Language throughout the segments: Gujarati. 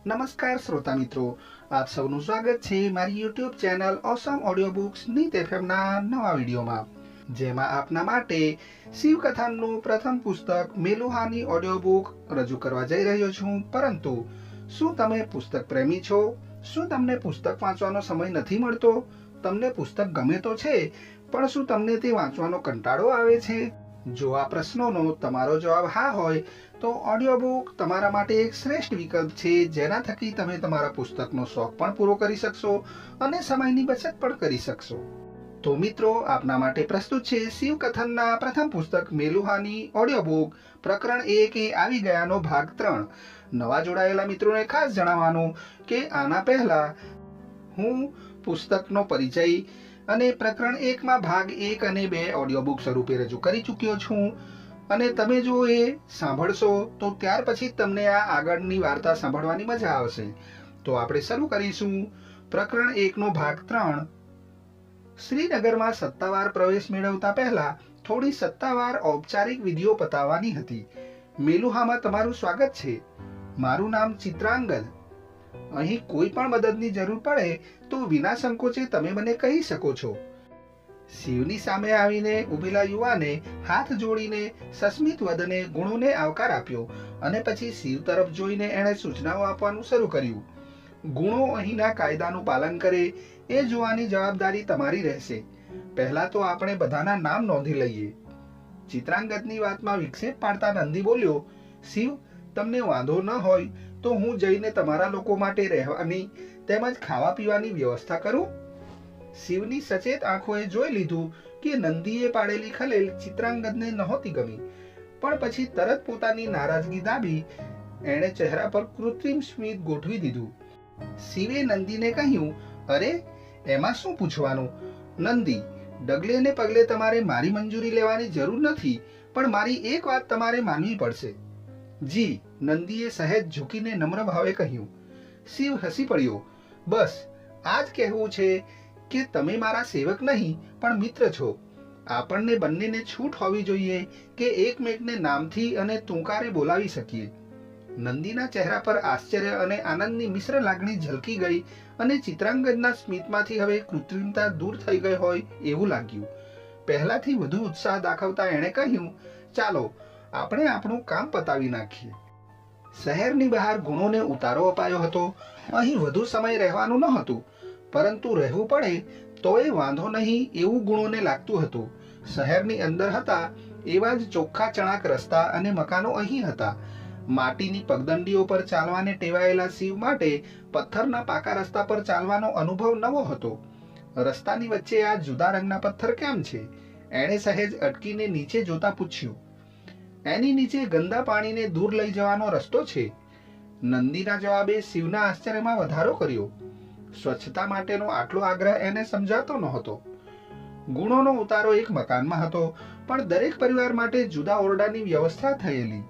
નમસ્કાર શ્રોતા મિત્રો, આપ સૌનું સ્વાગત છે મારી YouTube channel awesome audio books Neet એફએમના નવા વિડીયોમાં, જેમાં આપના માટે શિવકથાનું પ્રથમ પુસ્તક મેલુહાની ઓડિયો બુક રજૂ કરવા જઈ રહ્યો છું. પરંતુ શું તમે પુસ્તક પ્રેમી છો? શું તમને પુસ્તક વાંચવાનો સમય નથી મળતો? તમને પુસ્તક ગમે તો છે, પણ શું તમને તે વાંચવાનો કંટાળો આવે છે? જો આ પ્રશ્નોનો તમારો જવાબ હા હોય તો ઓડિયો બુક તમારા માટે એક શ્રેષ્ઠ વિકલ્પ છે, જેના થકી તમે તમારા પુસ્તકનો શોખ પણ પૂરો કરી શકશો અને સમયની બચત પણ કરી શકશો. તો મિત્રો, આપના માટે પ્રસ્તુત છે શિવકથનના પ્રથમ પુસ્તક મેલુહાની ઓડિયો બુક પ્રકરણ 1 એ આવી ગયાનો ભાગ 3. નવા જોડાયેલા મિત્રોને ખાસ જણાવવાનું કે આના પહેલા હું પુસ્તકનો પરિચય અને પ્રકરણ 1માં ભાગ 1 અને 2 ઓડિયો બુક સ્વરૂપે રજૂ કરી ચૂક્યો છું, અને તમે જો એ સાંભળશો તો ત્યાર પછી તમને આ આગળની વાર્તા સાંભળવાની મજા આવશે. તો આપણે શરૂ કરીશું. પ્રકરણ 1નો ભાગ 3. શ્રીનગરમાં સત્તાવાર પ્રવેશ મેળવતા પહેલા થોડી સત્તાવાર ઔપચારિક વિધિઓ પતાવવાની હતી. મેલુહામાં તમારું સ્વાગત છે. મારું નામ ચિત્રાંગદ. અહીં કોઈ પણ મદદની જરૂર પડે તો વિના સંકોચે તમે મને કહી શકો છો. શિવની સામે આવીને ઊભેલા યુવાને હાથ જોડીને સસ્મિત વદને ગુણોને આવકાર આપ્યો અને પછી શિવ તરફ જોઈને એણે સૂચનાઓ આપવાનું શરૂ કર્યું. ગુણો અહીંના કાયદાનું પાલન કરે એ જોવાની જવાબદારી તમારી રહેશે. પહેલા તો આપણે બધાના નામ નોંધી લઈએ. ચિત્રાંગદની વાતમાં વિક્ષેપ પાડતા નંદી બોલ્યો, શિવ, તમને વાંધો ન હોય તો હું જઈને તમારા લોકો માટે રહેવાની તેમજ ખાવા પીવાની વ્યવસ્થા કરું? શિવની સચેત આંખોએ જોઈ લીધું કે નંદીએ પાડેલી ખલેલ ચિત્રાંગદને નહોતી ગમી, પણ પછી તરત પોતાની નારાજગી દાબી એણે ચહેરા પર કૃત્રિમ સ્મિત ગોઠવી દીધું. શિવે નંદીને કહ્યું, અરે, એમાં શું પૂછવાનું? નંદી, ડગલે ને પગલે તમારે મારી મંજૂરી લેવાની જરૂર નથી, પણ મારી એક વાત તમારે માનવી પડશે. જી, નંદીએ સહેજ ઝૂકીને નમ્ર ભાવે કહ્યું. શિવ હસી પડ્યો. બસ આ જ કહેવું છે કે તમે મારા સેવક નહીં પણ મિત્ર છો. આપણને બંનેને છૂટ હોવી જોઈએ કે એકમેકને નામથી અને તુંકારે બોલાવી શકીએ. નંદીના ચહેરા પર આશ્ચર્ય અને આનંદની મિશ્ર લાગણી ઝલકી ગઈ અને ચિત્રાંગદના સ્મિતમાંથી હવે કૃત્રિમતા દૂર થઈ ગઈ હોય એવું લાગ્યું. પહેલાથી વધુ ઉત્સાહ દાખવતા એણે કહ્યું, ચાલો આપણે આપણું કામ પતાવી નાખીએ. શહેરની બહાર ગુણોને ઉતારો અપાયો હતો. અહીં વધુ સમય રહેવાનું નહોતું, પરંતુ રહેવું પડે તોય વાંધો નહીં એવું ગુણોને લાગતું હતું. શહેરની અંદર હતા એવા જ ચોખ્ખા ચણાક રસ્તા અને મકાનો અહીં હતા. માટીની પગદંડીઓ પર ચાલવાને ટેવાયેલા શિવ માટે પથ્થરના પાકા રસ્તા પર ચાલવાનો અનુભવ નવો હતો. રસ્તાની વચ્ચે આ જુદા રંગના પથ્થર કેમ છે? એણે સહેજ અટકીને નીચે જોતા પૂછ્યું. એની નીચે ગંદા પાણીને દૂર લઈ જવાનો રસ્તો છે. નંદીના જવાબે શિવના આશ્ચર્યમાં વધારો કર્યો. સ્વચ્છતા માટેનો આટલો આગ્રહ એને સમજાતો નહોતો. ગુણોનો ઉતારો એક મકાનમાં હતો, પણ દરેક પરિવાર માટે જુદા ઓરડાની વ્યવસ્થા થયેલી.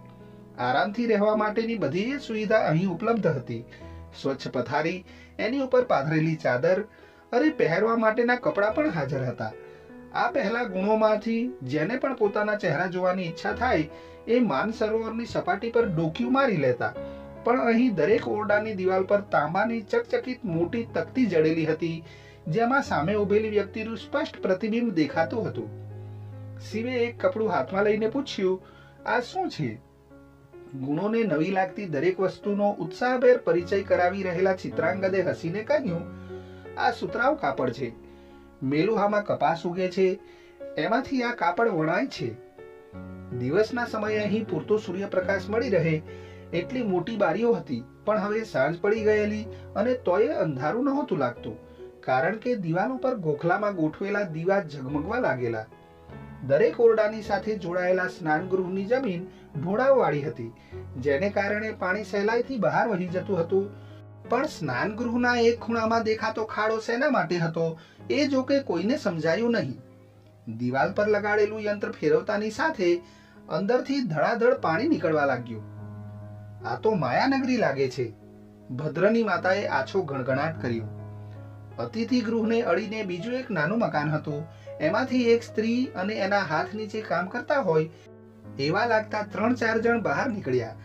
આરામથી રહેવા માટેની બધી સુવિધા અહીં ઉપલબ્ધ હતી. સ્વચ્છ પથારી, એની ઉપર પાથરેલી ચાદર, અરે પહેરવા માટેના કપડાં પણ હાજર હતા. આ પહેલા ગુણોમાંથી જેને પણ પોતાના ચહેરા જોવાની ઈચ્છા થાય એ માનસરોવરની સપાટી પર ડોકિયું મારી લેતા, પણ અહીં દરેક ઓરડાની દિવાલ પર તાંબાની ચકચકિત મોટી તકતી જડેલી હતી, જેમાં સામે ઊભેલી વ્યક્તિનું સ્પષ્ટ પ્રતિબિંબ દેખાતું હતું. શિવે એક કપડું હાથમાં લઈને પૂછ્યું, આ શું છે? ગુણોને નવી લાગતી દરેક વસ્તુનો ઉત્સાહભેર પરિચય કરાવી રહેલા ચિત્રાંગદે હસીને કહ્યું, આ સુતરાઉ કાપડ છે. મેલુહામાં કપાસ ઉગે છે, એમાંથી આ કાપડ વણાય છે. દિવસના સમયે અહીં પૂરતો સૂર્યપ્રકાશ મળી રહે એટલી મોટી બારીઓ હતી, પણ હવે સાંજ પડી ગયેલી અને તોય અંધારું નહોતું લાગતું, કારણ કે દિવાલો પર ગોખલામાં ગોઠવેલા દીવા ઝગમગવા લાગેલા. દરેક ઓરડાની સાથે જોડાયેલા સ્નાનગૃહની જમીન ઢોળાવવાળી હતી, જેને કારણે પાણી સહેલાઈથી બહાર વહી જતું હતું. પણ સ્નાનગૃહના એક ખૂણામાં દેખાતો ખાડો શેના માટે હતો એ જોકે કોઈને સમજાયું નહીં. દિવાલ પર લગાડેલું યંત્ર ફેરવતાની સાથે અંદરથી ધડાધડ પાણી નીકળવા લાગ્યું. આ તો માયાનગરી લાગે છે, ભદ્રની માતાએ આછો ગણગણાટ કર્યો. અતિથિ ગૃહને અડીને બીજું એક નાનું મકાન હતું. એમાંથી એક સ્ત્રી અને એના હાથ નીચે કામ કરતા હોય એવા લાગતા 3-4 જણ બહાર નીકળ્યા.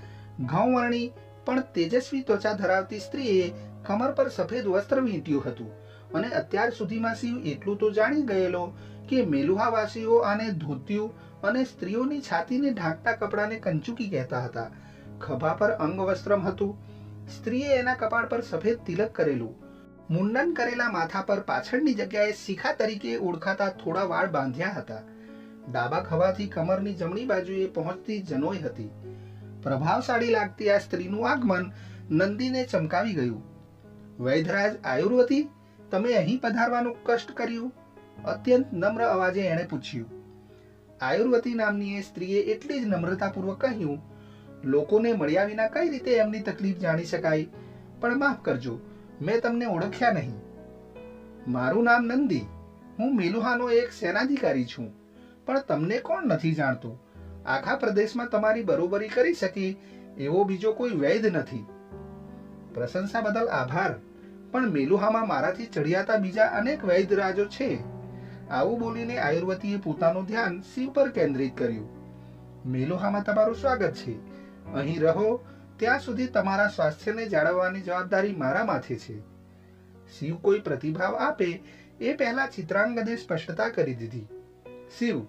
ઘઉંવર્ણી પણ તેજસ્વી ત્વચા ધરાવતી સ્ત્રીએ કમર પર સફેદ વસ્ત્ર વીંટ્યું હતું અને અત્યાર સુધીમાં શિવ એટલું તો જાણી ગયેલો કે મેલુહાવાસીઓ આને ધોતિયું અને સ્ત્રીઓની છાતીને ઢાંકતા કપડાને કંચુકી કહેતા હતા. ખભા પર અંગવસ્ત્રમ હતું. સ્ત્રીએ એના કપાળ પર સફેદ તિલક કરેલું. મુંડન કરેલા માથા પર પાછળની જગ્યાએ શિખા તરીકે ઓળખાતા થોડા વાળ બાંધ્યા હતા. ડાબા ખભાથી કમરની જમણી બાજુએ પહોંચતી જનોઈ હતી. પ્રભાવશાળી લાગતી આ સ્ત્રીનું આગમન નંદીને ચમકાવી ગયું. વૈધરાજ આયુર્વતી, તમે અહીં પધારવાનું કષ્ટ કર્યું? અત્યંત નમ્ર અવાજે એણે પૂછ્યું. આયુર્વતી નામની એ સ્ત્રીએ એટલી જ નમ્રતાપૂર્વક કહ્યું, લોકોને મળ્યા વિના કઈ રીતે એમની તકલીફ જાણી શકાય? પણ માફ કરજો, મેં તમને ઓળખ્યા નહીં. મારું નામ નંદી. હું મેલુહાનો એક સેનાધિકારી છું. પણ તમને કોણ નથી જાણતું? આખા પ્રદેશમાં તમારી બરોબરી કરી શકે એવો બીજો કોઈ વૈદ્ય નથી. પ્રશંસા બદલ આભાર, પણ મેલુહામાં મારાથી ચડિયાતા બીજા અનેક વૈદ્યરાજો છે. આવું બોલીને આયુર્વતીએ પોતાનું ધ્યાન શિવ પર કેન્દ્રિત કર્યું. મેલુહામાં તમારું સ્વાગત છે. અહીં રહો ત્યાં સુધી તમારા સ્વાસ્થ્યને જાળવવાની જવાબદારી મારા માથે છે. શિવ કોઈ પ્રતિભાવ આપે એ પહેલા ચિત્રાંગદે સ્પષ્ટતા કરી દીધી. શિવ,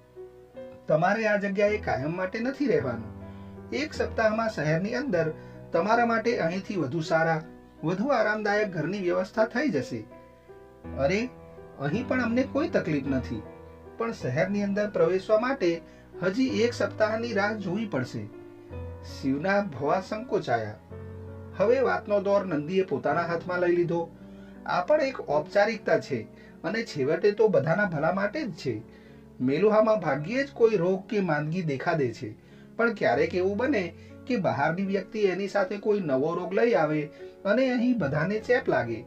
તમારે આ જગ્યાએ કાયમ માટે નથી રહેવાનું. 1 સપ્તાહમાં શહેરની અંદર તમારા માટે અહીંથી વધુ સારા, વધુ આરામદાયક ઘરની વ્યવસ્થા થઈ જશે. અરે, અહીં પણ અમને કોઈ તકલીફ નથી, પણ શહેરની અંદર પ્રવેશવા માટે હજી 1 સપ્તાહની રાહ જોવી પડશે. શિવના ભવા સંકોચાયા. હવે વાતનો દોર નંદીએ પોતાના હાથમાં લઈ લીધો. આ પણ એક ઔપચારિકતા છે અને છેવટે તો બધાના ભલા માટે જ છે. મેલુહામાં ભાગ્યે જ કોઈ રોગ કે માંદગી દેખાડે છે, પણ ક્યારેક એવું બને કે બહારની વ્યક્તિ એની સાથે કોઈ નવો રોગ લઈ આવે અને અહીં બધાને ચેપ લાગે.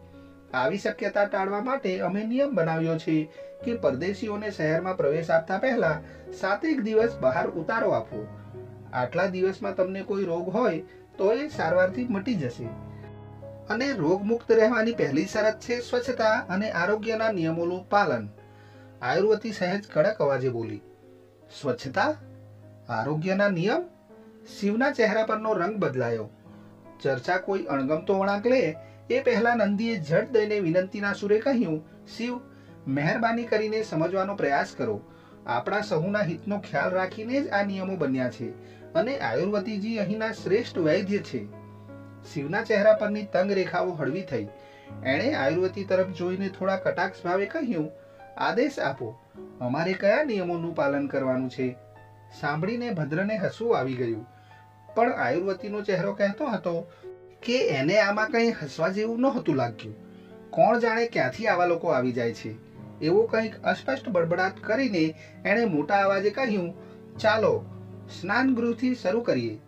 આવી શક્યતા ટાળવા માટે અમે નિયમ બનાવ્યો છે કે પરદેશીઓને શહેરમાં પ્રવેશ આપતા પહેલા 7 દિવસ બહાર ઉતારો આપો. આટલા દિવસમાં તમને કોઈ રોગ હોય તો એ સારવારથી મટી જશે. અને રોગમુક્ત રહેવાની પહેલી શરત છે સ્વચ્છતા અને આરોગ્યના નિયમોનું પાલન. આયુર્વતી સહેજ કડક અવાજે બોલી. સ્વચ્છતા? આરોગ્યના નિયમ? શિવના ચહેરા પરનો રંગ બદલાયો. ચર્ચા કોઈ અણગમતો વળાંક લે એ પહેલા નંદીએ ઝટ દઈને વિનંતીના સુરે કહ્યું, શિવ, મહેરબાની કરીને સમજવાનો પ્રયાસ કરો. આપણા સહુના હિતનો ખ્યાલ રાખીને જ આ નિયમો બન્યા છે અને આયુર્વતીજી અહીંના શ્રેષ્ઠ વૈદ્ય છે. શિવના ચહેરા પરની તંગ રેખાઓ હળવી થઈ. એણે આયુર્વતી તરફ જોઈને થોડા કટાક્ષ ભાવે કહ્યું, આદેશ આપો, અમારે કયા નિયમોનું પાલન કરવાનું છે? સાંભળીને ભદ્રને હસવું આવી ગયું, પણ આયુર્વતીનો ચહેરો કહેતો હતો કે એને આમાં કંઈ હસવા જેવું નહોતું લાગ્યું. કોણ જાણે ક્યાંથી આવા લોકો આવી જાય છે. એવો કંઈક અસ્પષ્ટ બડબડાટ કરીને એણે મોટા અવાજે કહ્યું, ચાલો સ્નાન ગૃહથી શરૂ કરીએ.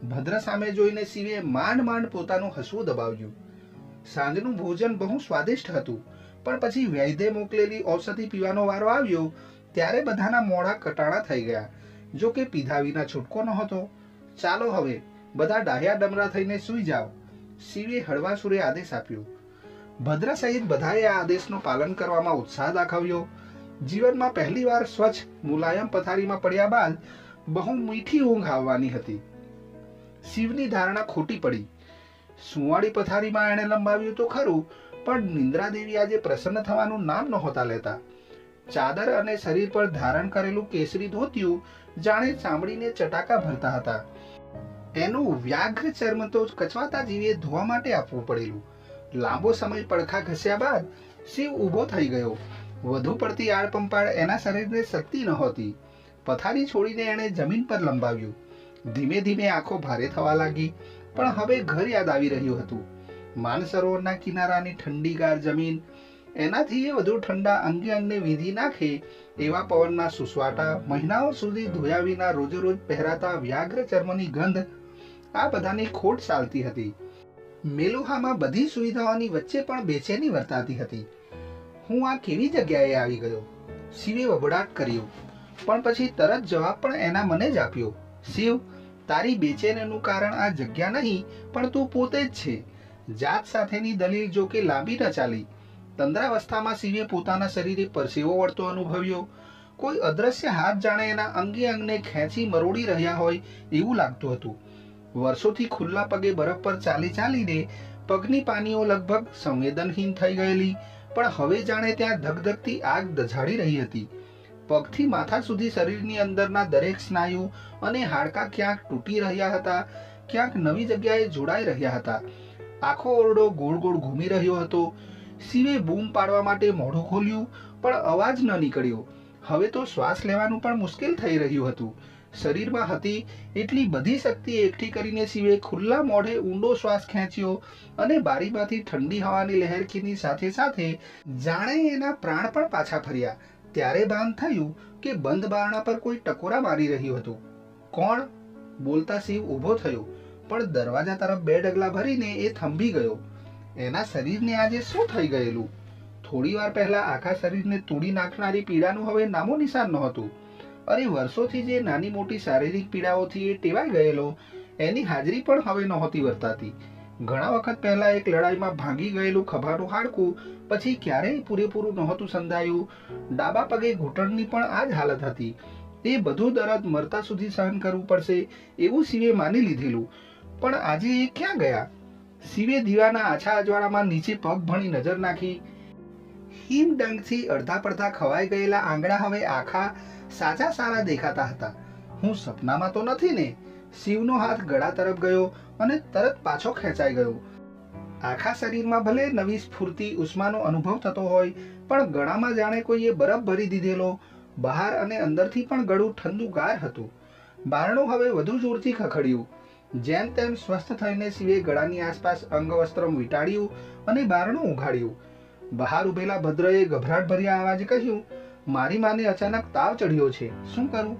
ભદ્ર સામે જોઈને શિવે માંડ માંડ પોતાનું હસવું દબાવ્યું. સાંજનું ભોજન બહુ સ્વાદિષ્ટ હતું, પણ પછી વૈદ્યે મોકલેલી ઔષધિ પીવાનો વારો આવ્યો ત્યારે બધાના મોઢા કટાણા થઈ ગયા. જો કે પીધા વિના છૂટકો નહોતો. ચાલો હવે બધા ડાહ્યા ડમરા થઈને સૂઈ જાઓ. શિવે હળવા સુરે આદેશ આપ્યો. ભદ્ર સહિત બધાએ આ આદેશનું પાલન કરવામાં ઉત્સાહ દાખવ્યો. જીવનમાં પહેલીવાર સ્વચ્છ મુલાયમ પથારીમાં પડ્યા બાદ બહુ મીઠી ઊંઘ આવવાની હતી. શિવની ધારણા ખોટી પડી. સુવાળી પથારીમાં એણે લંબાવ્યું તો ખરું, પણ નિંદ્રાદેવી આજે પ્રસન્ન થવાનું નામ નહોતા લેતા. ચાદર અને શરીર પર ધારણ કરેલું કેસરી ધોતિયું જાણે ચામડીને ચટાકા ભરતા હતા. એનું વ્યાઘ્ર ચર્મ તો કચવાતા જીવે ધોવા માટે આપવું પડેલું. લાંબો સમય પડખા ઘસ્યા બાદ શિવ ઊભો થઈ ગયો. વધુ પડતી આળપંપાળ એના શરીરને શક્તિ નહોતી. પથારી છોડીને એણે જમીન પર લંબાવ્યું. ધીમે ધીમે આંખો ભારે થવા લાગી, પણ હવે ઘર યાદ આવી રહ્યું હતું. માનસરોવરના કિનારાની ઠંડીગાર જમીન, એનાથી એ વધુ ઠંડા અંગે અંગને વીંધી નાખે એવા પવનના સુસવાટા, મહિનાઓ સુધી ધોયા વિના રોજે રોજ પહેરાતા વ્યાઘ્ર ચર્મની ગંધ, આ બધાની ખોટ ચાલતી હતી. મેલુહામાં બધી સુવિધાઓની વચ્ચે પણ બેચેની વર્તાતી હતી. હું આ કેવી જગ્યાએ આવી ગયો? શિવે વબડાટ કર્યો, પણ પછી તરત જવાબ પણ એના મને જ આપ્યો. શિવ, તારી બેચેનીનું કારણ આ જગ્યા નહીં, પણ તું પોતે જ છે. જાત સાથેની દલીલ જો કે લાંબી ન ચાલી. તંદ્રાવસ્થામાં શિવે પોતાના શરીરે પરસેવો વળતો અનુભવ્યો. કોઈ અદ્રશ્ય હાથ જાણે એના અંગે અંગને ખેંચી મરોડી રહ્યા હોય એવું લાગતું હતું. વર્ષોથી ખુલ્લા પગે બરફ પર ચાલી ચાલીને પગની પાનીઓ લગભગ સંવેદનહીન થઈ ગયેલી, પણ હવે જાણે ત્યાં ધગધગતી આગ દઝાડી રહી હતી. પગથી માથા સુધી શરીરની અંદરના દરેક સ્નાયુ અને હાડકાં ક્યાંક તૂટી રહ્યા હતા, ક્યાંક નવી જગ્યાએ જોડાઈ રહ્યા હતા. આખો ઓરડો ગોળ ગોળ ઘૂમી રહ્યો હતો. શિવે બૂમ પાડવા માટે મોઢું ખોલ્યું, પણ અવાજ ન નીકળ્યો. હવે તો શ્વાસ લેવાનું પણ મુશ્કેલ થઈ રહ્યું હતું. શરીરમાં હતી એટલી બધી શક્તિ એકઠી કરીને શિવે ખુલ્લા મોઢે ઊંડો શ્વાસ ખેંચ્યો અને બારીમાંથી ઠંડી હવાની લહેરખીની સાથે સાથે જાણે એના પ્રાણ પણ પાછા ફર્યા. ત્યારે ભાન થયું કે બંધ બારણા પર કોઈ ટકોરા મારી રહ્યું હતું. કોણ? બોલતા શિવ ઊભો થયો, પણ દરવાજા તરફ 2 ડગલા ભરીને એ થંભી ગયો. એના શરીરને આજે શું થઈ ગયેલું? થોડી વાર પહેલા આખા શરીરને તોડી નાખનારી પીડાનું હવે નામો નિશાન નહોતું. અરે વર્ષોથી જે નાની મોટી શારીરિક પીડાઓથી એ ટેવાઈ ગયેલો, એની હાજરી પણ હવે નહોતી વર્તાતી. ઘણા વખત પહેલા એક લડાઈમાં ભાંગી ગયેલું ખભાનું હાડકું પછી ક્યારેય પૂરેપૂરું નહોતું સંધાયું. ડાબા પગે ઘૂંટણની પણ આ જ હાલત હતી. એ બધું દર્દ મરતા સુધી સહન કરવું પડશે એવું શિવે માની લીધેલું. પણ આજે એ ક્યાં ગયા? શિવે દીવાના આછા અજવાળામાં નીચે પગ ભણી નજર નાખી. હિમ ડંગથી અડધા પડધા ખવાઈ ગયેલા આંગળા હવે આખા સાચા સારા દેખાતા હતા. હું સપનામાં તો નથી ને? શિવનો હાથ ગળા તરફ ગયો અને તરત પાછો ખેંચાઈ ગયો. આખા શરીરમાં ભલે નવી સ્ફૂર્તિ ઉષ્માનો અનુભવ થતો હોય, પણ ગળામાં જાણે કોઈએ બરફ ભરી દીધેલો. બહાર અને અંદરથી પણ ગળું ઠંડુગાર હતું. બારણું હવે વધુ જોરથી ખખડ્યું. જેમ તેમ સ્વસ્થ થઈને શિવે ગળાની આસપાસ અંગવસ્ત્રમ વીંટાળ્યું અને બારણું ઉઘાડ્યું. બહાર ઉભેલા ભદ્રએ ગભરાટ ભર્યા અવાજે કહ્યું, મારી માને અચાનક તાવ ચડ્યો છે, શું કરું?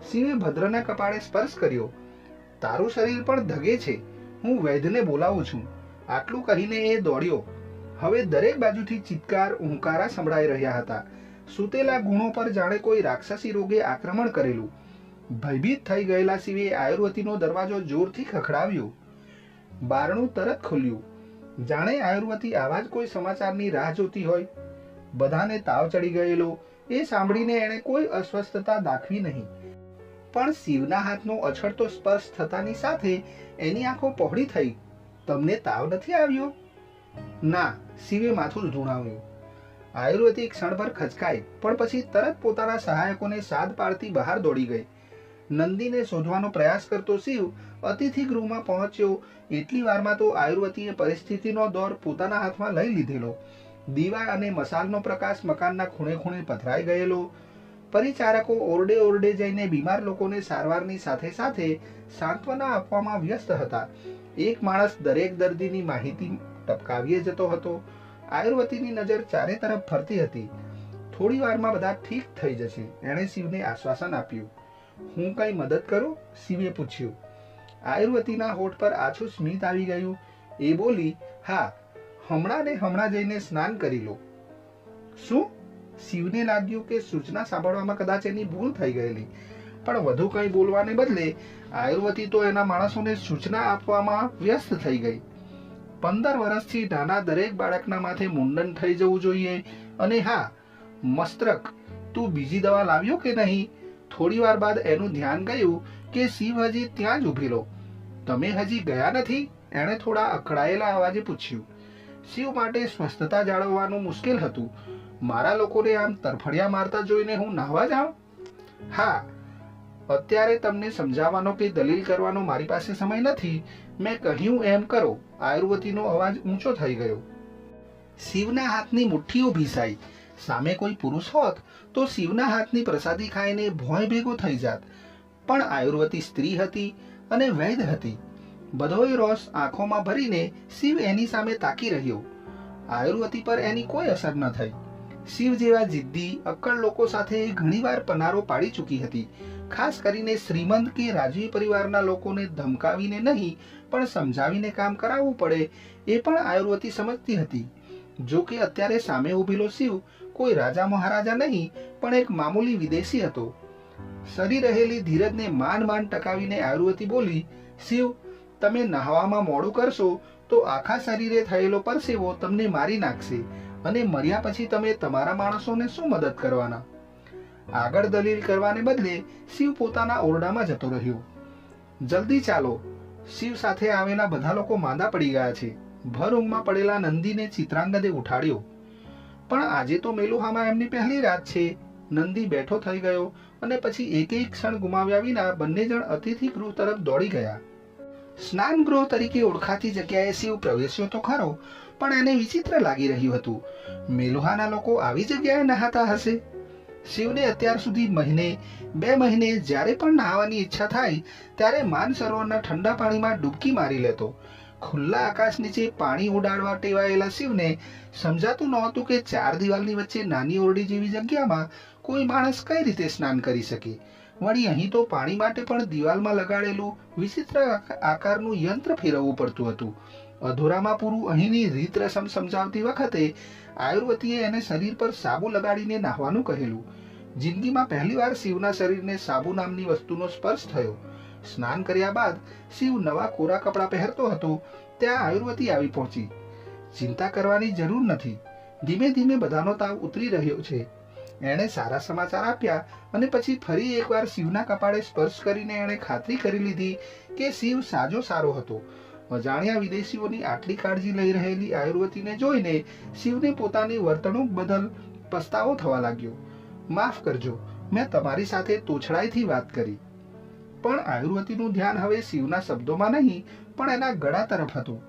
શિવે ભદ્રના કપાળે સ્પર્શ કર્યો. તારું શરીર પણ ધગે છે, હું વૈદ્યને બોલાવું છું. આટલું કહીને એ દોડ્યો. હવે દરેક બાજુથી ચિત્કાર ઉંકારા સંભળાઈ રહ્યા હતા. સૂતેલા ગુણો પર જાણે કોઈ રાક્ષસી રોગે આક્રમણ કરેલું. ભયભીત થઈ ગયેલા શિવે આયુર્વતીનો દરવાજો જોરથી ખખડાવ્યો. બારણું તરત ખુલ્યું. જાણે આયુર્વતી આવા જ કોઈ સમાચારની રાહ જોતી હોય. બધાને તાવ ચડી ગયેલો એ સાંભળીને એણે કોઈ અસ્વસ્થતા દાખવી નહીં. પણ શિવના હાથનો અછડતો સ્પર્શ થતાની સાથે એની આંખો પહોળી થઈ. તમને તાવ નથી આવ્યો? ના, શિવે માથું ધૂણાવ્યું. આયુર્વતી ક્ષણભર ખચકાઈ, પણ પછી તરત પોતાના સહાયકોને સાદ પાડતી બહાર દોડી ગઈ. નંદીને શોધવાનો પ્રયાસ કરતો શિવ અતિથિ ગૃહમાં પહોંચ્યો. એટલી વારમાં તો આયુર્વતીએ પરિસ્થિતિનો દોર પોતાના હાથમાં લઈ લીધેલો. દીવા અને મસાલનો પ્રકાશ મકાનના ખૂણે ખૂણે પથરાઈ ગયેલો. પરિચારકો ઓરડે ઓરડે જઈને બીમાર લોકોને સારવારની સાથે સાથે સાંત્વના આપવામાં વ્યસ્ત હતા. એક માણસ દરેક દર્દીની માહિતી ટપકાવીએ જતો હતો. આયુર્વતીની નજર ચારે તરફ ફરતી હતી. થોડી વારમાં બધા ઠીક થઈ જશે, એણે શિવને આશ્વાસન આપ્યું. હું કઈ મદદ કરું? શિવે પૂછ્યું. આયુર્વતીના હોઠ પર આછું સ્મિત આવી ગયું. એ બોલી, હા, હમણાં ને હમણાં જઈને સ્નાન કરી લો. શું? શિવને લાગ્યું કે સૂચના સાંભળવામાં કદાચ એની ભૂલ થઈ ગયેલી, પણ વધુ કંઈ બોલવાને બદલે આયુર્વતી તો એના માણસોને સૂચના આપવામાં વ્યસ્ત થઈ ગઈ. 15 વર્ષથી નાના દરેક બાળકના માથે મુંડન થઈ જવું જોઈએ. અને હા, મસ્ત્રક, તું બીજી દવા લાવ્યો કે નહીં? થોડી વાર બાદ એનું ધ્યાન ગયું કે શિવ હજી ત્યાં જ ઊભેલો. તમે હજી ગયા નથી? એણે થોડા અકળાયેલા અવાજે પૂછ્યું. શિવ માટે સ્વસ્થતા જાળવવાનું મુશ્કેલ હતું. મારા લોકોને આમ તરફડિયા મારતા જોઈને હું નાહવા જાઉં? હા, અત્યારે તમને સમજાવવાનો કે દલીલ કરવાનો મારી પાસે સમય નથી. મેં કહ્યું એમ કરો. આયુર્વતીનો અવાજ ઊંચો થઈ ગયો. શિવના હાથની મુઠ્ઠીઓ ભીસાઈ. સામે કોઈ પુરુષ હોત તો શિવના હાથની પ્રસાદી ખાઈને ભોંય ભેગો થઈ જાત. પણ આયુર્વતી સ્ત્રી હતી અને વૈદ્ય હતી. બધોય રોષ આંખોમાં ભરીને શિવ એની સામે તાકી રહ્યો. આયુર્વતી પર એની કોઈ અસર ન થઈ. શિવ જેવા જિદ્દી અક્કડ લોકો સાથે ઘણીવાર પનારો પાડી ચૂકી હતી. ખાસ કરીને શ્રીમંત કે રાજવી પરિવારના લોકોને ધમકાવીને નહીં પણ સમજાવીને કામ કરાવવું પડે એ પણ આયુર્વતી સમજતી હતી. જો કે અત્યારે સામે ઊભેલો શિવ કોઈ રાજા મહારાજા નહીં પણ એક મામૂલી વિદેશી હતો. સરી રહેલી ધીરજને માંડ માંડ ટકાવીને આયુર્વતી બોલી, શિવ, તમે નહાવામાં મોડું કરશો તો આખા શરીરે થયેલો પરસેવો તમને મારી નાખશે અને મર્યા પછી તમે તમારા માણસોને શું મદદ કરવાના? આગળ દલીલ કરવાને બદલે શિવ પોતાના ઓરડામાં જતો રહ્યો. જલ્દી ચાલો, શિવ સાથે આવેલા બધા લોકો માંદા પડી ગયા છે. ભર ઊંઘમાં પડેલા નંદીને ચિત્રાંગદે ઉઠાડ્યો. પણ આજે તો મેલુહામાં એમની પહેલી રાત છે. નંદી બેઠો થઈ ગયો અને પછી એક ક્ષણ ગુમાવ્યા વિના બંને જણ અતિથિ ગૃહ તરફ દોડી ગયા. સ્નાન ગૃહ તરીકે ઓળખાતી જગ્યાએ શિવ પ્રવેશ્યો તો ખરો, પણ એને વિચિત્ર લાગી રહ્યું હતું. મેલુહાના લોકો આવી જગ્યાએ નહાતા હશે? શિવને અત્યાર સુધી મહિને 2 મહિને જ્યારે પણ નહાવાની ઈચ્છા થાય ત્યારે માનસરોવરના ઠંડા પાણીમાં ડૂબકી મારી લેતો. ખુલ્લા આકાશ નીચે પાણી ઉડાડવા ટેવાયેલા શિવને સમજાતું નહોતું કે 4 દિવાલની વચ્ચે નાની ઓરડી જેવી જગ્યામાં કોઈ માણસ કઈ રીતે સ્નાન કરી શકે. વળી અહીં તો પાણી માટે પણ દિવાલમાં લગાડેલું વિચિત્ર આકારનું યંત્ર ફેરવવું પડતું હતું. અધૂરામાં પૂરું અહીંની રીત રસમ સમજાવતી વખતે આયુર્વતીએ એને શરીર પર સાબુ લગાડીને નાહવાનું કહેલું. જિંદગીમાં પહેલીવાર શિવના શરીરને સાબુ નામની વસ્તુનો સ્પર્શ થયો. સ્નાન કર્યા બાદ શિવ નવા કોરા કપડાં પહેરતો હતો ત્યાં આયુર્વતી આવી પહોંચી. ચિંતા કરવાની જરૂર નથી, ધીમે ધીમે બધાનો તાવ ઉતરી રહ્યો છે. એણે સારા સમાચાર આપ્યા અને પછી ફરી એકવાર શિવના કપાળે સ્પર્શ કરીને એણે ખાતરી કરી લીધી કે શિવ સાજો સારો હતો. અજાણ્યા વિદેશીઓની આટલી કાળજી લઈ રહેલી આયુર્વતીને જોઈને શિવને પોતાની વર્તણૂક બદલ પસ્તાવો થવા લાગ્યો. માફ કરજો, મેં તમારી સાથે તોછડાઈથી વાત કરી. પણ આયુર્વતીનું ધ્યાન હવે શિવના શબ્દોમાં નહીં પણ એના ગળા તરફ હતું.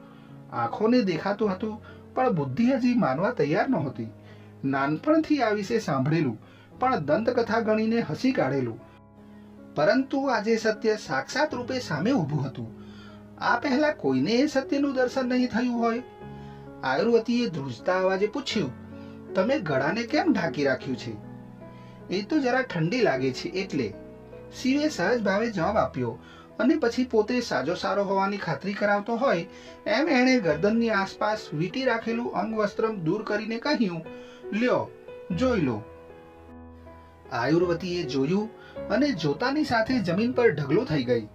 આંખોને દેખાતું હતું પણ બુદ્ધિ હજી માનવા તૈયાર નહોતી. નાનપણથી આ વિશે સાંભળેલું પણ દંતકથા ગણીને હસી કાઢેલું, પરંતુ આજે સત્ય સાક્ષાત રૂપે સામે ઊભું હતું. આ પહેલા કોઈને એ સત્યનું દર્શન નહીં થયું હોય. આયુર્વતીએ ધ્રુજતા અવાજે પૂછ્યું, તમે ગળાને કેમ ઢાંકી રાખ્યું છે? એ તો જરા ઠંડી લાગે છે એટલે. શિવે સહજ ભાવે જવાબ આપ્યો અને પછી પોતે સાજો સારો હોવાની ખાતરી કરાવતો હોય એમ એણે ગરદનની આસપાસ વીંટી રાખેલું અંગવસ્ત્રમ દૂર કરીને કહ્યું, લ્યો જોઈ લો. આયુર્વતીએ જોયું અને જોતાની સાથે જમીન પર ઢગલો થઈ ગઈ.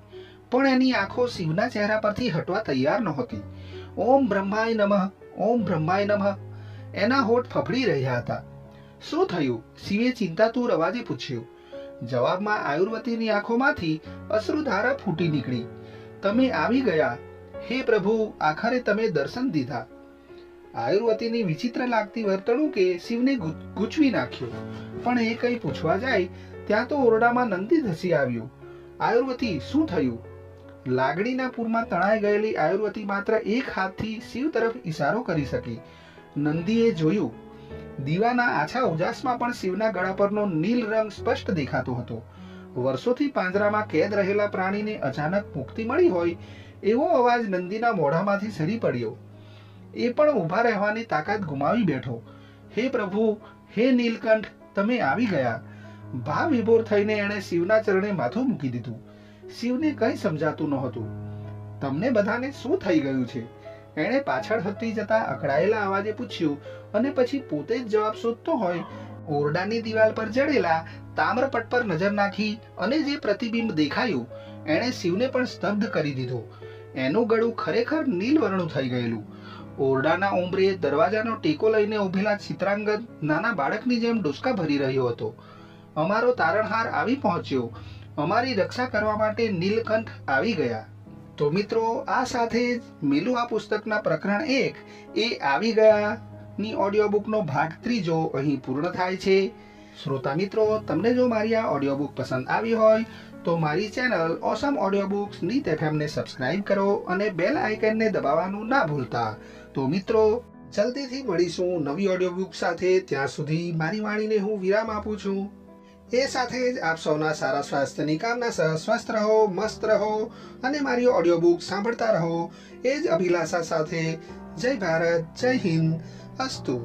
પણ એની આંખો શિવના ચહેરા પરથી હટવા તૈયાર નહોતી. ઓમ બ્રહ્માય નમઃ, ઓમ બ્રહ્માય નમઃ એના હોઠ ફફડી રહ્યા હતા. શું થયું? શિવે ચિંતાતુર અવાજે પૂછ્યું. જવાબમાં આયુર્વતીની આંખોમાંથી અશ્રુધારા ફૂટી નીકળી. તમે આવી ગયા, હે પ્રભુ, આખરે તમે દર્શન દીધા. આયુર્વતીની વિચિત્ર લાગતી વર્તણૂકે શિવને ગૂંચવી નાખ્યો. પણ એ કંઈ પૂછવા જાય ત્યાં તો ઓરડામાં નંદી ધસી આવ્યું. આયુર્વતી, શું થયું? લાગણીના પૂરમાં તણાઈ ગયેલી આયુર્વતી માત્ર એક હાથથી શિવ તરફ ઈશારો કરી શકી. નંદીએ જોયું. દીવાના આછા ઉજાસમાં પણ શિવના ગળા પરનો નીલ રંગ સ્પષ્ટ દેખાતો હતો. વર્ષોથી પાંજરામાં કેદ રહેલા પ્રાણીને અચાનક મુક્તિ મળી હોય એવો અવાજ નંદીના મોઢામાંથી સરી પડ્યો. એ પણ ઊભા રહેવાની તાકાત ગુમાવી બેઠો. હે પ્રભુ, હે નીલકંઠ, તમે આવી ગયા. ભાવ વિભોર થઈને એણે શિવના ચરણે માથું મૂકી દીધું. શિવને કંઈ સમજાતું નહોતું. તમને બધાને શું થઈ ગયું છે? એણે પાછળ હટી જતા અકળાયેલા અવાજે પૂછ્યું અને પછી પોતે જ જવાબ શોધતો હોય ઓરડાની દિવાલ પર જડેલા તામ્રપટ પર નજર નાખી અને જે પ્રતિબિંબ દેખાયું એણે શિવને પણ સ્તબ્ધ કરી દીધો. એનું ગળું ખરેખર નીલવર્ણું થઈ ગયેલું. ઓરડાના ઉંબરે દરવાજાનો ટેકો લઈને ઊભેલા ચિત્રાંગદ નાના બાળકની જેમ ડોસકા ભરી રહ્યો હતો. અમારો તારણહાર આવી પહોંચ્યો. અમારી રક્ષા કરવા માટે નીલકંઠ આવી ગયા. તો મિત્રો, આ સાથે જ મેલુહા પુસ્તકના પ્રકરણ 1 એ આવી ગયા ની ઓડિયો બુકનો ભાગ 3 અહીં પૂર્ણ થાય છે. શ્રોતા મિત્રો, તમને જો મારી આ ઓડિયો બુક પસંદ આવી હોય તો મારી channel awesome audio books Neet એફએમને સબસ્ક્રાઇબ કરો અને બેલ આઇકનને દબાવવાનું ના ભૂલતા. તો મિત્રો, જલ્દીથી મળીશું નવી ઓડિયો બુક સાથે. ત્યાં સુધી મારી વાણીને હું વિરામ આપું છું. એ સાથે જ આપ સૌના સારા સ્વાસ્થ્યની કામના સહ સ્વસ્થ રહો, મસ્ત રહો અને મારી ઓડિયો બુક સાંભળતા રહો એ જ અભિલાષા સાથે જય ભારત, જય હિન્દ, અસ્તુ.